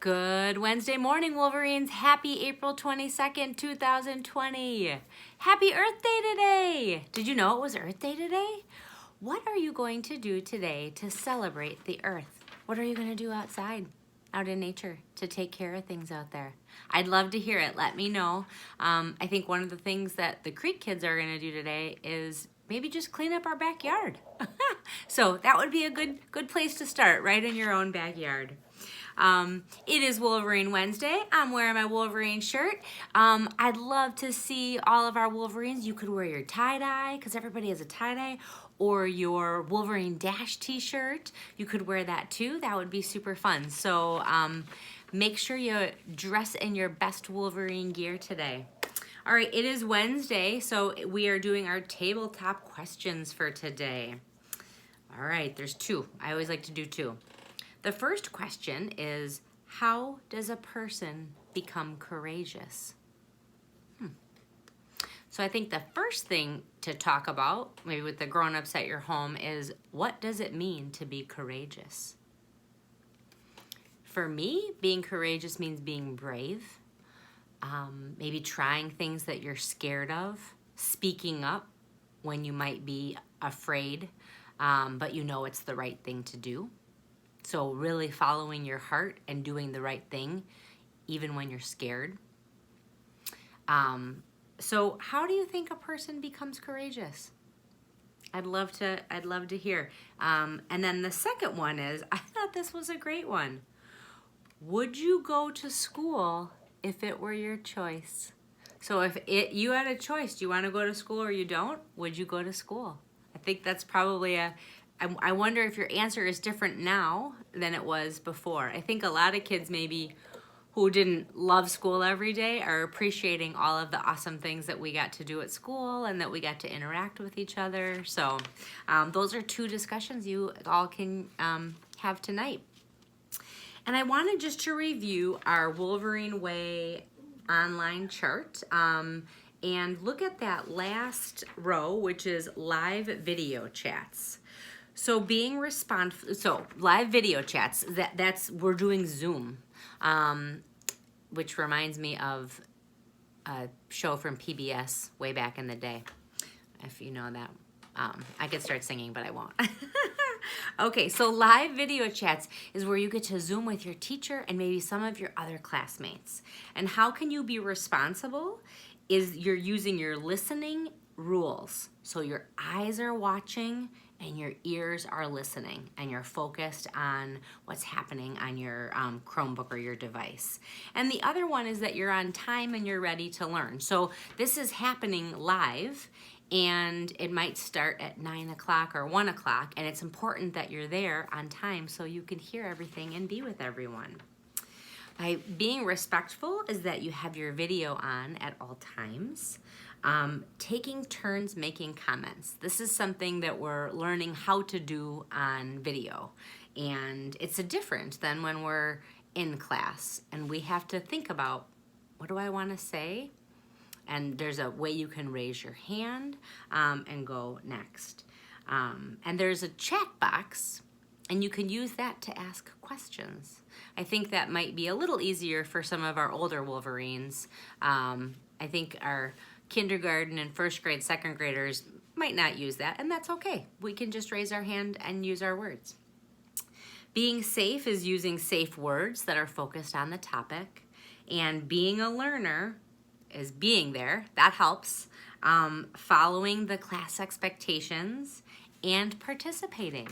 Good Wednesday morning, Wolverines. Happy April 22nd, 2020. Happy Earth Day today. Did you know it was Earth Day today? What are you going to do today to celebrate the Earth? What are you going to do outside, out in nature, to take care of things out there? I'd love to hear it. Let me know. I think one of the things that the Creek kids are going to do today is maybe just clean up our backyard. So that would be a good place to start, right in your own backyard. It is Wolverine Wednesday. I'm wearing my Wolverine shirt. I'd love to see all of our Wolverines. You could wear your tie-dye, because everybody has a tie-dye, or your Wolverine Dash t-shirt. You could wear that too. That would be super fun. So make sure you dress in your best Wolverine gear today. All right, it is Wednesday, so we are doing our tabletop questions for today. All right, there's two. I always like to do two. The first question is, how does a person become courageous? So I think the first thing to talk about, maybe with the grown-ups at your home, is what does it mean to be courageous? For me, being courageous means being brave, maybe trying things that you're scared of, speaking up when you might be afraid, but you know it's the right thing to do. So really following your heart and doing the right thing, even when you're scared. So how do you think a person becomes courageous? I'd love to hear. And then the second one is, I thought this was a great one. Would you go to school if it were your choice? So if you had a choice, do you want to go to school or you don't? Would you go to school? I think that's probably I wonder if your answer is different now than it was before. I think a lot of kids maybe who didn't love school every day are appreciating all of the awesome things that we got to do at school and that we got to interact with each other. So those are two discussions you all can have tonight. And I wanted just to review our Wolverine Way online chart and look at that last row, which is live video chats. So being live video chats, we're doing Zoom, which reminds me of a show from PBS way back in the day, if you know that. I could start singing, but I won't. Okay, so live video chats is where you get to Zoom with your teacher and maybe some of your other classmates. And how can you be responsible is you're using your listening rules. So your eyes are watching and your ears are listening and you're focused on what's happening on your Chromebook or your device. And the other one is that you're on time and you're ready to learn. So this is happening live and it might start at 9 o'clock or 1 o'clock, and it's important that you're there on time so you can hear everything and be with everyone. By being respectful is that you have your video on at all times. Taking turns making comments. This is something that we're learning how to do on video, and it's different than when we're in class and we have to think about, what do I want to say? And there's a way you can raise your hand and go next. And there's a chat box, and you can use that to ask questions. I think that might be a little easier for some of our older Wolverines. I think our kindergarten and first grade, second graders might not use that, and that's okay. We can just raise our hand and use our words. Being safe is using safe words that are focused on the topic, and being a learner is being there. That helps. Following the class expectations and participating.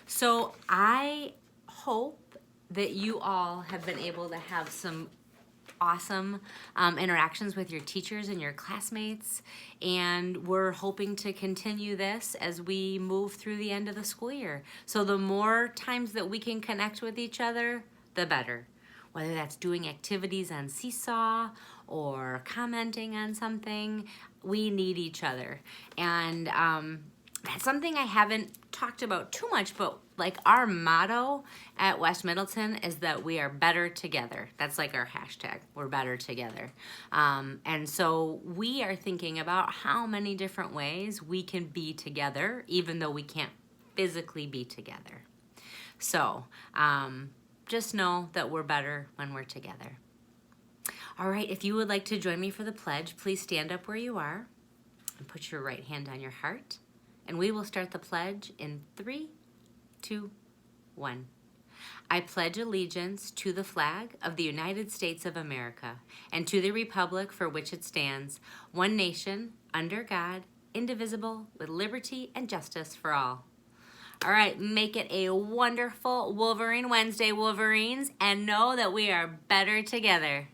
So I hope that you all have been able to have some awesome interactions with your teachers and your classmates, and we're hoping to continue this as we move through the end of the school year. So the more times that we can connect with each other, the better. Whether that's doing activities on Seesaw or commenting on something, we need each other. And that's something I haven't talked about too much, but like our motto at West Middleton is that we are better together. That's like our hashtag, we're better together. And so we are thinking about how many different ways we can be together, even though we can't physically be together. So just know that we're better when we're together. All right, if you would like to join me for the pledge, please stand up where you are and put your right hand on your heart. And we will start the pledge in 3, 2, 1. I pledge allegiance to the flag of the United States of America and to the republic for which it stands, one nation, under God, indivisible, with liberty and justice for all. All right, make it a wonderful Wolverine Wednesday, Wolverines, and know that we are better together.